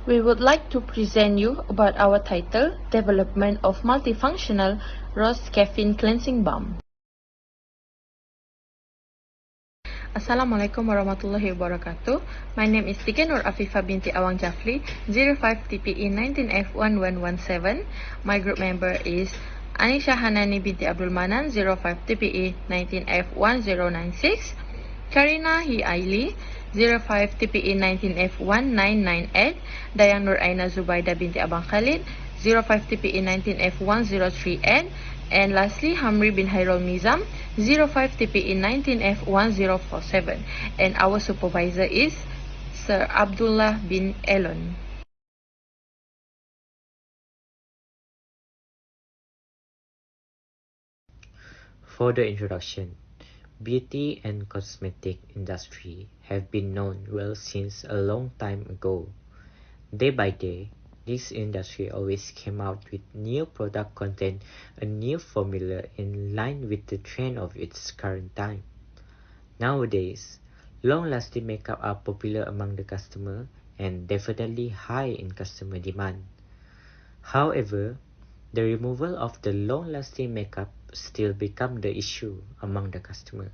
We would like to present you about our title, Development of Multifunctional Rose Caffeine Cleansing Balm. Assalamualaikum warahmatullahi wabarakatuh. My name is Tika Nur Afifah binti Awang Jafli, 05 TPE 19F1117. My group member is Anisha Hanani binti Abdul Manan, 05 TPE 19F1096. Karina Hiaili, 05 TPE 19F1998. Dayang Nur Aina Zubaida binti Abang Khalid, 05 TPE 19F1038. And lastly, Hamri bin Hairul Nizam, 05 TPE 19F1047. And our supervisor is Sir Abdullah bin Elon. For the introduction, beauty and cosmetic industry have been known well since a long time ago. Day by day, this industry always came out with new product content, a new formula in line with the trend of its current time. Nowadays, long-lasting makeup are popular among the customer and definitely high in customer demand. However, the removal of the long-lasting makeup still become the issue among the customer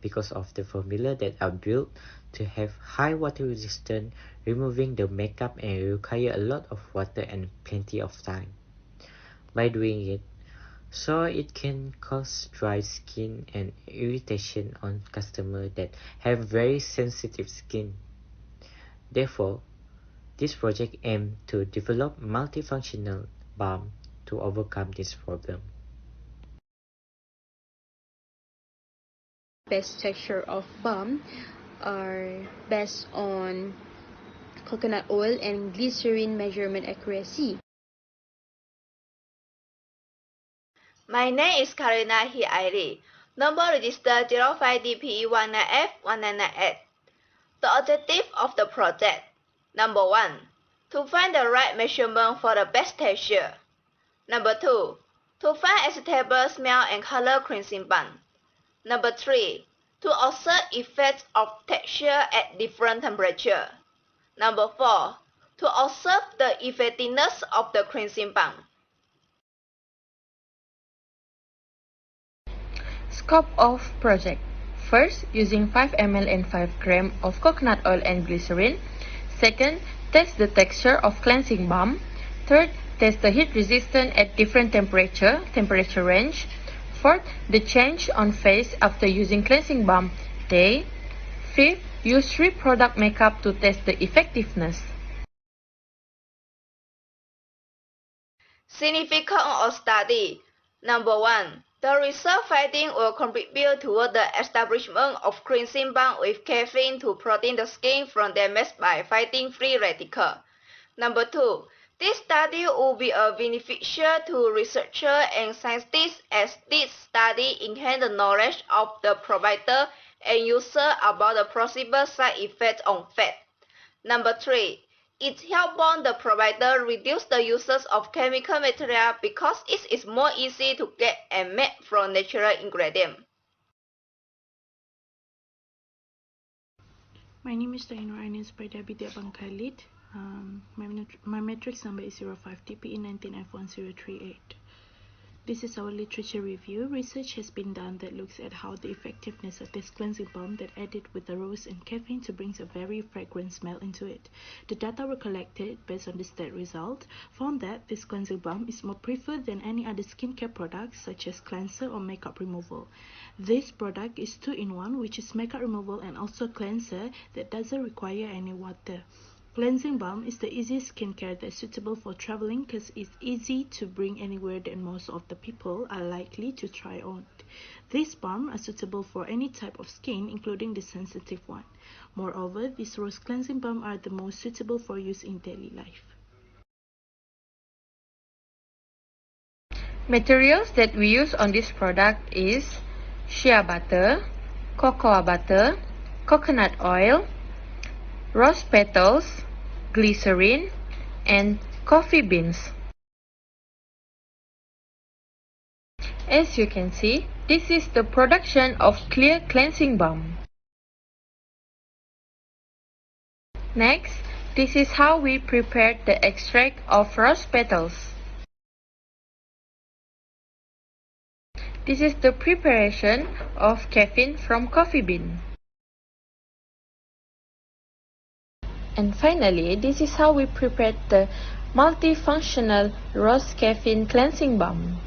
because of the formula that are built to have high water resistance, removing the makeup and require a lot of water and plenty of time. By doing it, so it can cause dry skin and irritation on customers that have very sensitive skin. Therefore, this project aims to develop multifunctional balm to overcome this problem. Best texture of balm are based on coconut oil and glycerine measurement accuracy. My name is Karina Hiaili, number register 05DPE19F1998. The objective of the project: Number 1. To find the right measurement for the best texture. Number 2. To find acceptable smell and color cleansing balm. Number 3. To observe effects of texture at different temperature. Number 4. To observe the effectiveness of the cleansing balm. Scope of project. First, using 5 ml and 5 gram of coconut oil and glycerine. Second, test the texture of cleansing balm. Third, test the heat resistance at different temperature range. Fourth, the change on face after using cleansing balm day. Fifth, use 3 product makeup to test the effectiveness. Significance of study. Number 1. The result finding will contribute toward the establishment of cleansing balm with caffeine to protect the skin from damage by fighting free radicals. Number 2. This study will be a beneficial to researchers and scientists as this study enhance the knowledge of the provider and user about the possible side effects on fat. Number 3. It helps the provider reduce the uses of chemical material because it is more easy to get and made from natural ingredients. My name is Dayang Nur Aina Zubaida binti Abang Khalid. My matrix number is 05 TPE 19F1038. This is our literature review. Research has been done that looks at how the effectiveness of this cleansing balm that added with the rose and caffeine to bring a very fragrant smell into it. The data were collected based on this test result, found that this cleansing balm is more preferred than any other skincare products such as cleanser or makeup removal. This product is 2-in-1, which is makeup removal and also cleanser that doesn't require any water. Cleansing balm is the easiest skincare that's suitable for traveling because it's easy to bring anywhere that most of the people are likely to try on. These balms are suitable for any type of skin, including the sensitive one. Moreover, these rose cleansing balm are the most suitable for use in daily life. Materials that we use on this product is shea butter, cocoa butter, coconut oil, rose petals, glycerine, and coffee beans. As you can see, this is the production of clear cleansing balm. Next, This is how we prepared the extract of rose petals. This is the preparation of caffeine from coffee bean. And finally, this is how we prepared the multifunctional rose caffeine cleansing balm.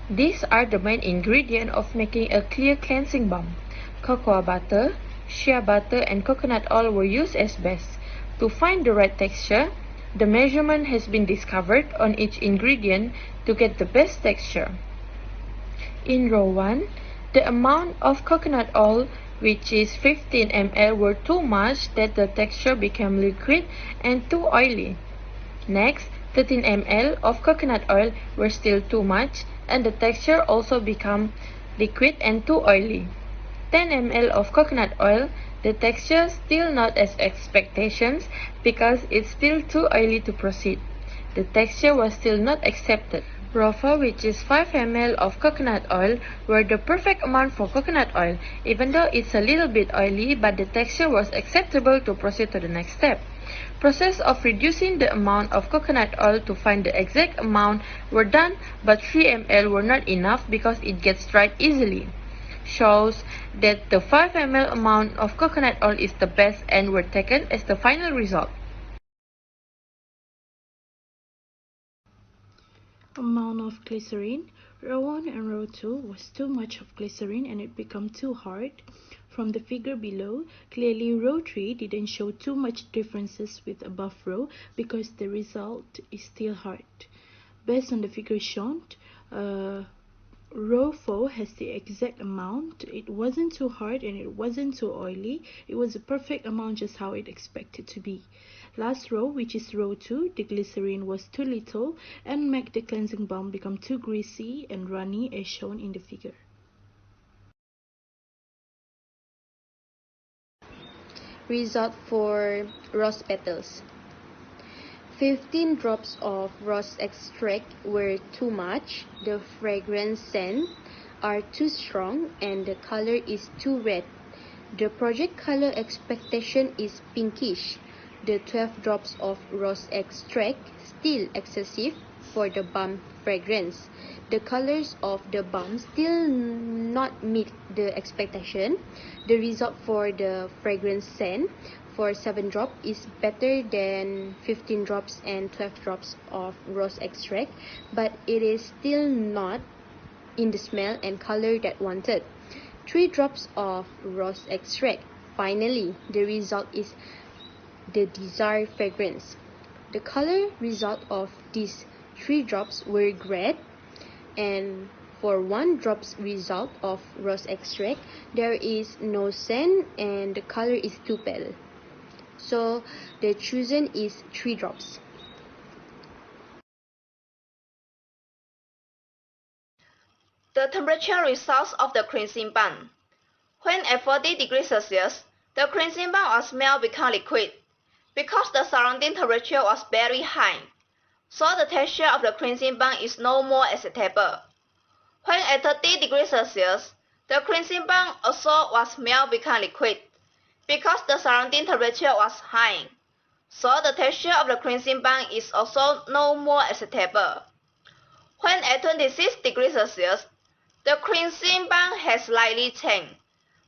These are the main ingredients of making a clear cleansing balm. Cocoa butter, shea butter and coconut oil were used as base. To find the right texture, the measurement has been discovered on each ingredient to get the best texture. In row 1, the amount of coconut oil, which is 15 ml, were too much that the texture became liquid and too oily. Next, 13 ml of coconut oil were still too much and the texture also became liquid and too oily. 10 ml of coconut oil, the texture still not as expectations because it's still too oily to proceed. The texture was still not accepted. Row 4, which is 5 ml of coconut oil, were the perfect amount for coconut oil, even though it's a little bit oily, but the texture was acceptable to proceed to the next step. Process of reducing the amount of coconut oil to find the exact amount were done, but 3 ml were not enough because it gets dried easily. Shows that the 5 ml amount of coconut oil is the best and were taken as the final result. Amount of glycerine. Row 1 and row 2 was too much of glycerine and it became too hard. From the figure below, clearly row 3 didn't show too much differences with above row because the result is still hard. Based on the figure shown, row 4 has the exact amount. It wasn't too hard and it wasn't too oily. It was a perfect amount, just how it expected to be. Last row, which is row 2, the glycerine was too little and made the cleansing balm become too greasy and runny as shown in the figure. Result for rose petals. 15 drops of rose extract were too much, the fragrance scent are too strong, and the color is too red. The project color expectation is pinkish. The 12 drops of rose extract still excessive for the balm fragrance. The colors of the balm still not meet the expectation. The result for the fragrance scent for 7 drops is better than 15 drops and 12 drops of rose extract, but it is still not in the smell and color that wanted. 3 drops of rose extract. Finally, the result is the desired fragrance. The color result of these 3 drops were red, and for 1 drop's result of rose extract, there is no scent and the color is too pale. So the chosen is 3 drops. The temperature results of the cleansing balm. When at 40 degrees Celsius, the cleansing balm or smell become liquid, because the surrounding temperature was very high. So the texture of the cleansing balm is no more acceptable. When at 30 degrees Celsius, the cleansing balm also was smell become liquid, because the surrounding temperature was high. So the texture of the cleansing balm is also no more acceptable. When at 26 degrees Celsius, the cleansing balm has slightly changed,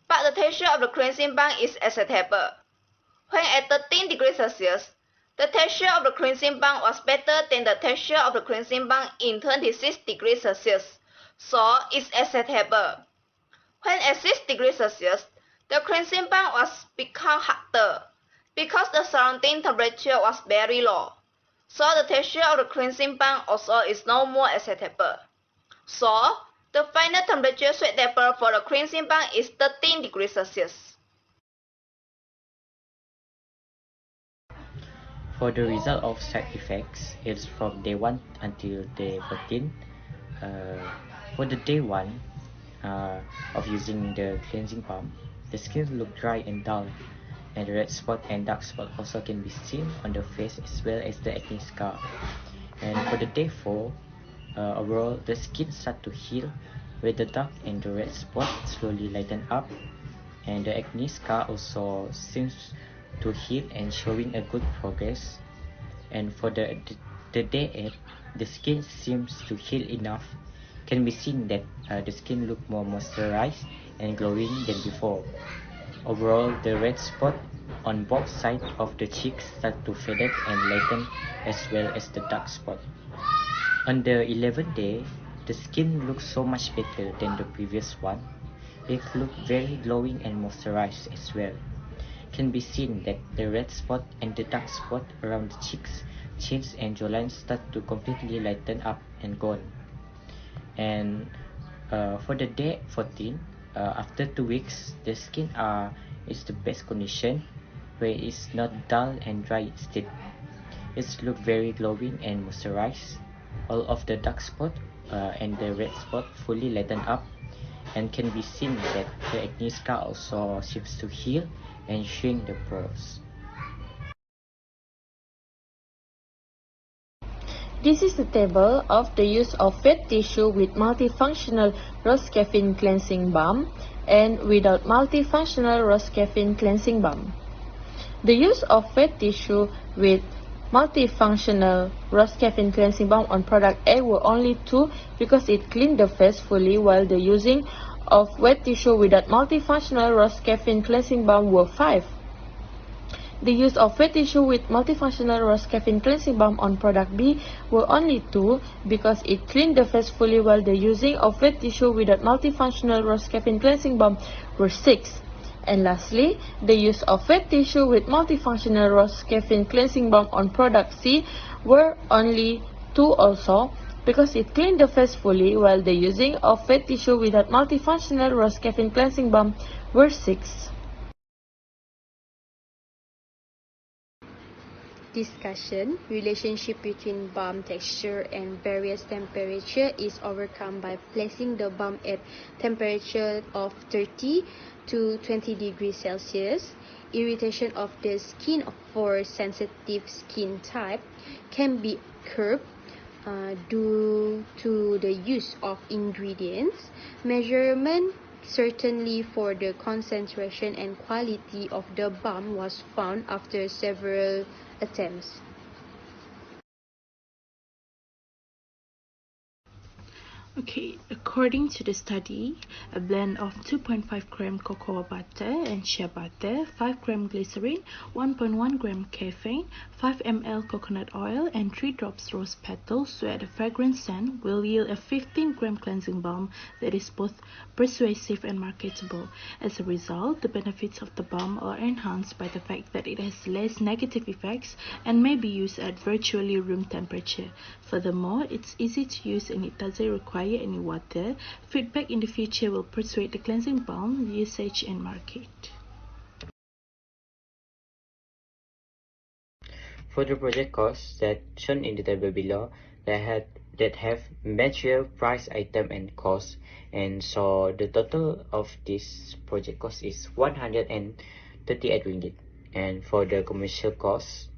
but the texture of the cleansing balm is acceptable. When at 13 degrees Celsius, the texture of the cleansing balm was better than the texture of the cleansing balm in 26 degrees Celsius, so it's acceptable. When at 6 degrees Celsius, the cleansing balm was become harder, because the surrounding temperature was very low. So the texture of the cleansing balm also is no more acceptable. So the final temperature suitable for the cleansing balm is 13 degrees Celsius. For the result of side effects, it's from day 1 until day 14. For the day 1 of using the cleansing balm, the skin look dry and dull, and the red spot and dark spot also can be seen on the face as well as the acne scar. And for the day 4, overall the skin start to heal, with the dark and the red spot slowly lighten up, and the acne scar also seems to heal and showing a good progress. And for the day 8, the skin seems to heal enough. Can be seen that the skin look more moisturized and glowing than before. Overall, the red spot on both sides of the cheeks start to fade and lighten, as well as the dark spot. On the 11th day, the skin looks so much better than the previous one. It looks very glowing and moisturized as well. Can be seen that the red spot and the dark spot around the cheeks, chins and jawline start to completely lighten up and gone. And for the day 14, after 2 weeks, the skin is the best condition, where it's not dull and dry instead. It's look very glowing and moisturized. All of the dark spot and the red spot fully lighten up, and can be seen that the acne scar also seems to heal and shrink the pores. This is the table of the use of wet tissue with multifunctional rose caffeine cleansing balm and without multifunctional rose caffeine cleansing balm. The use of wet tissue with multifunctional rose caffeine cleansing balm on product A were only 2 because it cleaned the face fully, while the using of wet tissue without multifunctional rose caffeine cleansing balm were 5. The use of wet tissue with multifunctional rose caffeine cleansing balm on product B were only 2 because it cleaned the face fully, while the using of wet tissue without multifunctional rose caffeine cleansing balm were 6. And lastly, the use of wet tissue with multifunctional rose caffeine cleansing balm on product C were only 2 also because it cleaned the face fully, while the using of wet tissue without multifunctional rose caffeine cleansing balm were 6. Discussion: relationship between balm texture and various temperature is overcome by placing the balm at temperature of 30 to 20 degrees Celsius. Irritation of the skin for sensitive skin type can be curbed due to the use of ingredients. Measurement certainly for the concentration and quality of the balm was found after several attempts. Okay, according to the study, a blend of 2.5 gram cocoa butter and shea butter, 5 gram glycerine, 1.1 gram caffeine, 5 ml coconut oil, and 3 drops rose petals to add a fragrant scent will yield a 15 gram cleansing balm that is both persuasive and marketable. As a result, the benefits of the balm are enhanced by the fact that it has less negative effects and may be used at virtually room temperature. Furthermore, it's easy to use and it doesn't require any water. Feedback in the future will persuade the cleansing balm usage and market. For the project costs that shown in the table below, that have material, price, item, and cost, and so the total of this project cost is 138 ringgit. And for the commercial costs,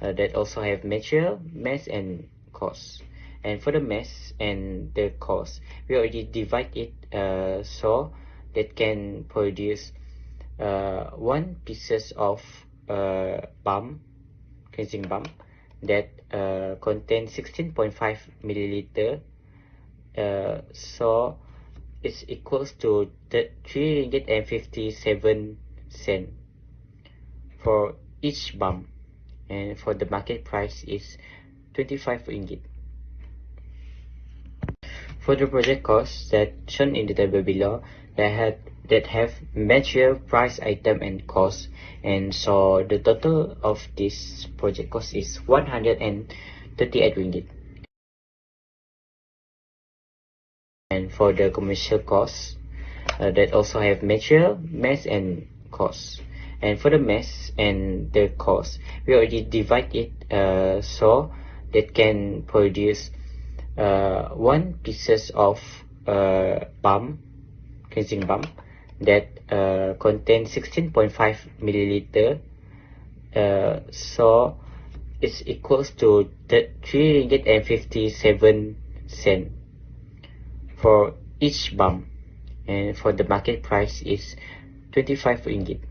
that also have material, mass, and cost. And for the mass and the cost, we already divide it so that can produce 1 pieces of balm, cleansing balm, that contains 16.5 milliliter. So it's equals to 3.57 ringgit for each balm, and for the market price is 25 ringgit. For the project costs that shown in the table below, that have material, price, item, and cost, and so the total of this project cost is 138 ringgit. And for the commercial costs, that also have material, mass, and cost. And for the mass and the cost, we already divide it so that can produce 1 pieces of balm, cleansing balm, that contains 16.5 milliliter. So it's equals to 3.57 ringgit for each balm, and for the market price is 25 ringgit.